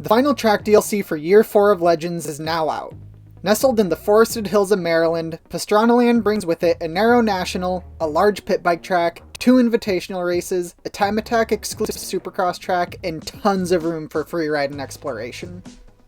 The final track DLC for Year 4 of Legends is now out. Nestled in the forested hills of Maryland, Pastranaland brings with it a narrow national, a large pit bike track, 2 invitational races, a time attack exclusive supercross track, and tons of room for free ride and exploration.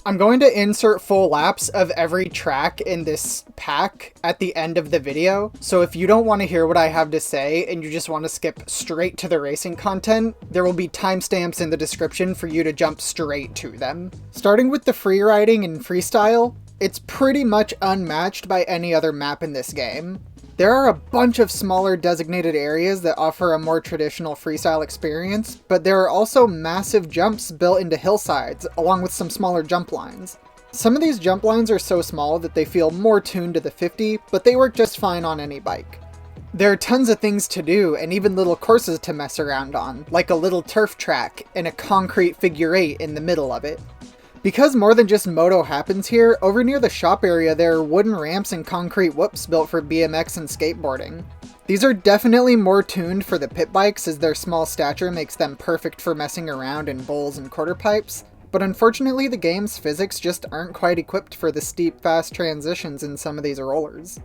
I'm going to insert full laps of every track in this pack at the end of the video, so if you don't want to hear what I have to say and you just want to skip straight to the racing content, there will be timestamps in the description for you to jump straight to them. Starting with the free riding and freestyle, it's pretty much unmatched by any other map in this game. There are a bunch of smaller designated areas that offer a more traditional freestyle experience, but there are also massive jumps built into hillsides, along with some smaller jump lines. Some of these jump lines are so small that they feel more tuned to the 50, but they work just fine on any bike. There are tons of things to do, and even little courses to mess around on, like a little turf track and a concrete figure 8 in the middle of it. Because more than just moto happens here, over near the shop area there are wooden ramps and concrete whoops built for BMX and skateboarding. These are definitely more tuned for the pit bikes as their small stature makes them perfect for messing around in bowls and quarter pipes, but unfortunately the game's physics just aren't quite equipped for the steep, fast transitions in some of these rollers.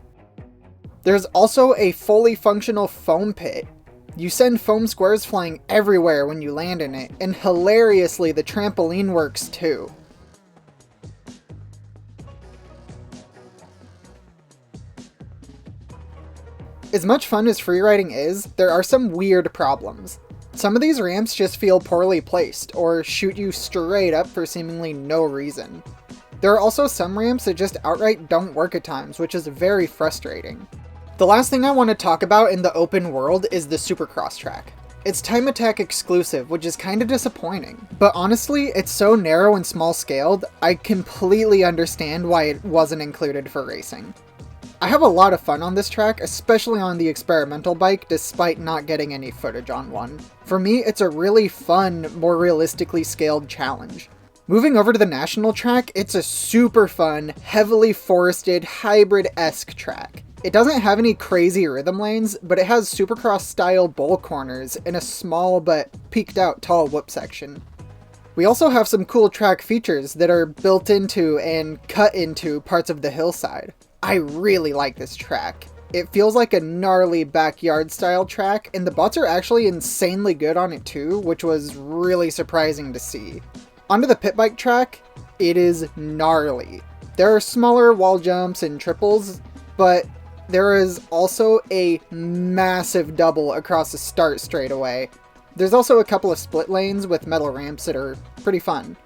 There's also a fully functional foam pit. You send foam squares flying everywhere when you land in it, and hilariously the trampoline works too. As much fun as freeriding is, there are some weird problems. Some of these ramps just feel poorly placed, or shoot you straight up for seemingly no reason. There are also some ramps that just outright don't work at times, which is very frustrating. The last thing I want to talk about in the open world is the supercross track. It's time attack exclusive, which is kinda disappointing, but honestly, it's so narrow and small scaled, I completely understand why it wasn't included for racing. I have a lot of fun on this track, especially on the experimental bike, despite not getting any footage on one. For me, it's a really fun, more realistically scaled challenge. Moving over to the national track, it's a super fun, heavily forested, hybrid-esque track. It doesn't have any crazy rhythm lanes, but it has supercross-style bowl corners and a small but peaked-out tall whoop section. We also have some cool track features that are built into and cut into parts of the hillside. I really like this track. It feels like a gnarly backyard style track, and the bots are actually insanely good on it too, which was really surprising to see. Onto the pit bike track, it is gnarly. There are smaller wall jumps and triples, but there is also a massive double across the start straightaway. There's also a couple of split lanes with metal ramps that are pretty fun.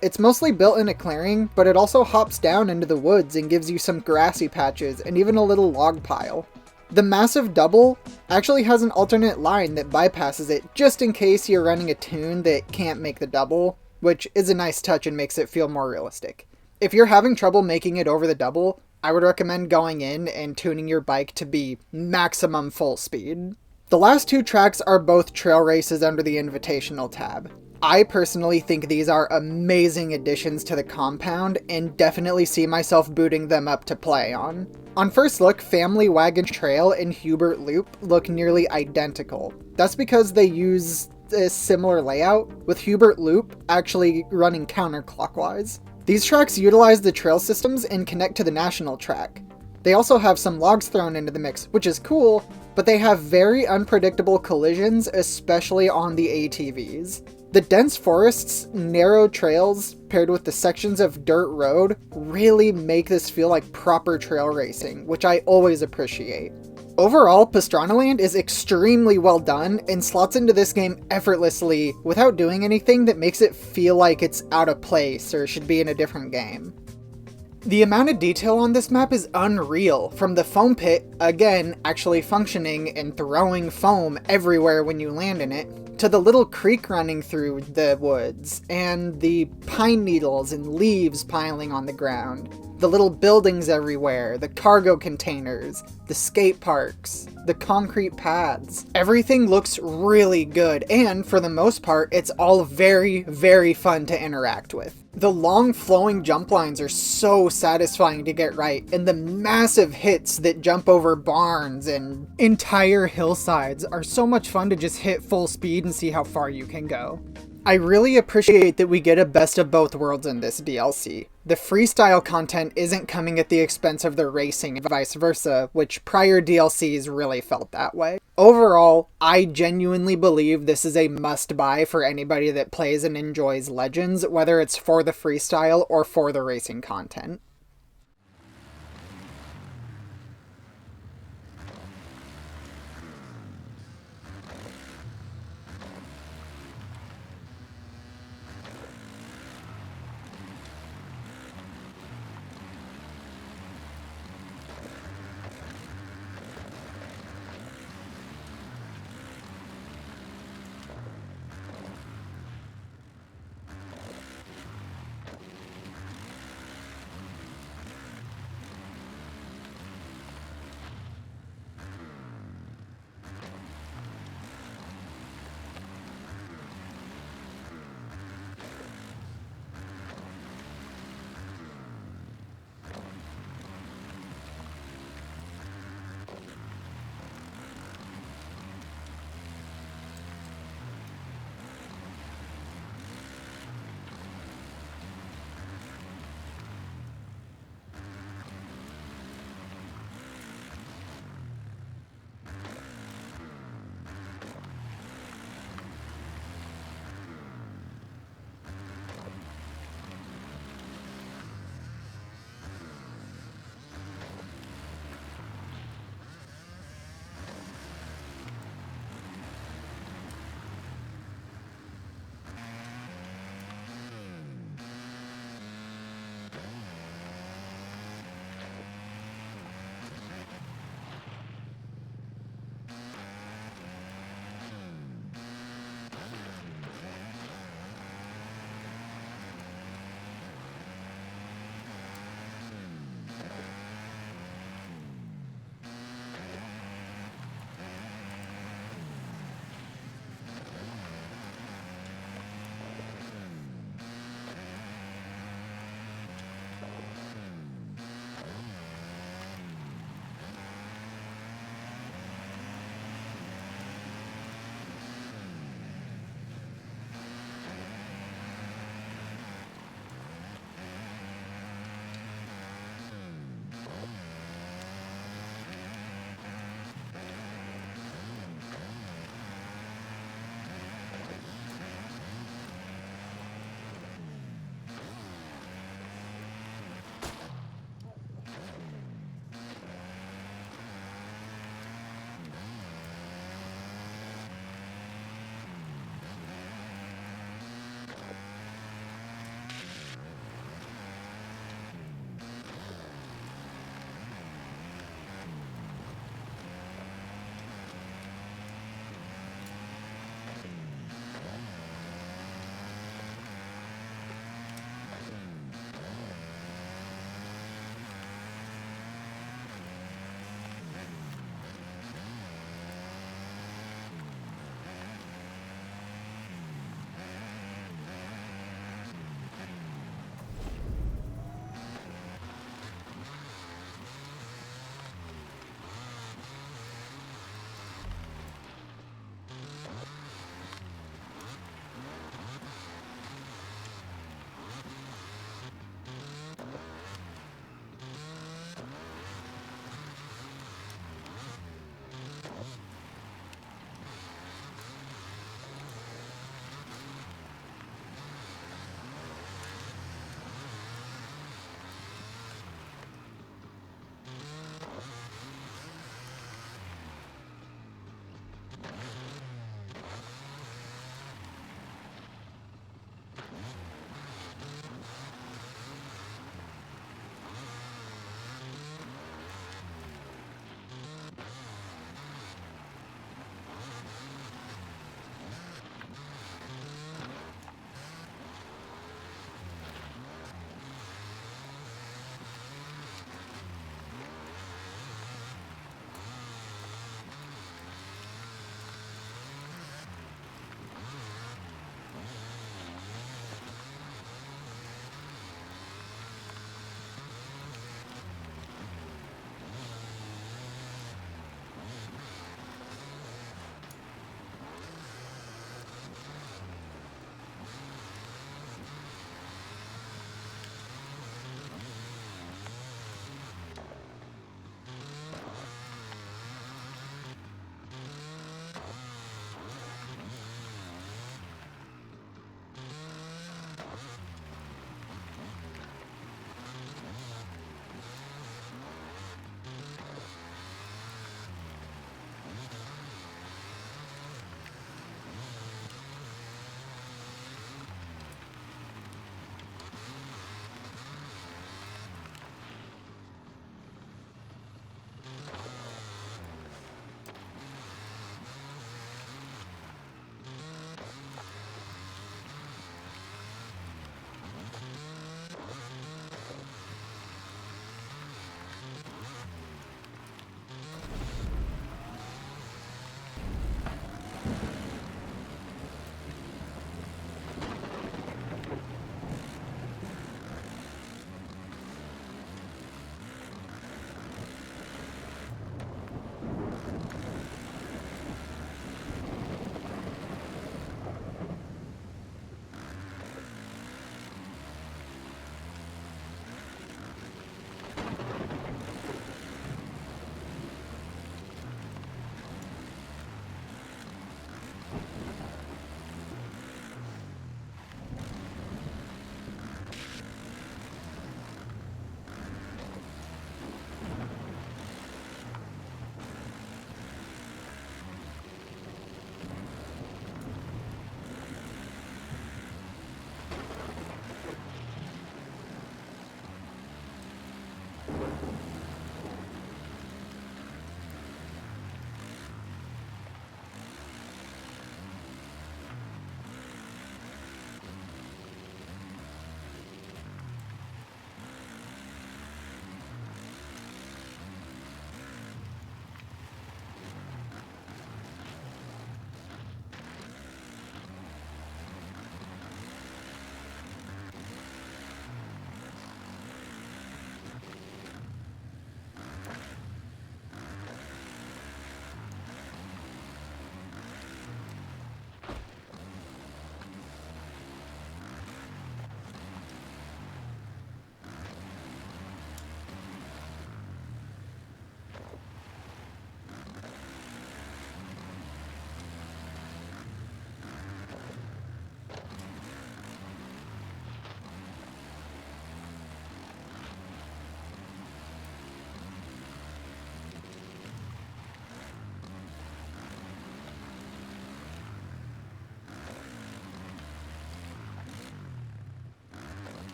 It's mostly built in a clearing, but it also hops down into the woods and gives you some grassy patches and even a little log pile. The massive double actually has an alternate line that bypasses it just in case you're running a tune that can't make the double, which is a nice touch and makes it feel more realistic. If you're having trouble making it over the double, I would recommend going in and tuning your bike to be maximum full speed. The last 2 tracks are both trail races under the Invitational tab. I personally think these are amazing additions to the compound and definitely see myself booting them up to play on. On first look, Family Wagon Trail and Hubert Loop look nearly identical. That's because they use a similar layout, with Hubert Loop actually running counterclockwise. These tracks utilize the trail systems and connect to the national track. They also have some logs thrown into the mix, which is cool, but they have very unpredictable collisions, especially on the ATVs. The dense forests, narrow trails, paired with the sections of dirt road, really make this feel like proper trail racing, which I always appreciate. Overall, Pastranaland is extremely well done and slots into this game effortlessly without doing anything that makes it feel like it's out of place or should be in a different game. The amount of detail on this map is unreal, from the foam pit, again, actually functioning and throwing foam everywhere when you land in it, to the little creek running through the woods, and the pine needles and leaves piling on the ground, the little buildings everywhere, the cargo containers, the skate parks, the concrete paths. Everything looks really good, and for the most part, it's all very, very fun to interact with. The long flowing jump lines are so satisfying to get right, and the massive hits that jump over barns and entire hillsides are so much fun to just hit full speed and see how far you can go. I really appreciate that we get a best of both worlds in this DLC. The freestyle content isn't coming at the expense of the racing and vice versa, which prior DLCs really felt that way. Overall, I genuinely believe this is a must-buy for anybody that plays and enjoys Legends, whether it's for the freestyle or for the racing content.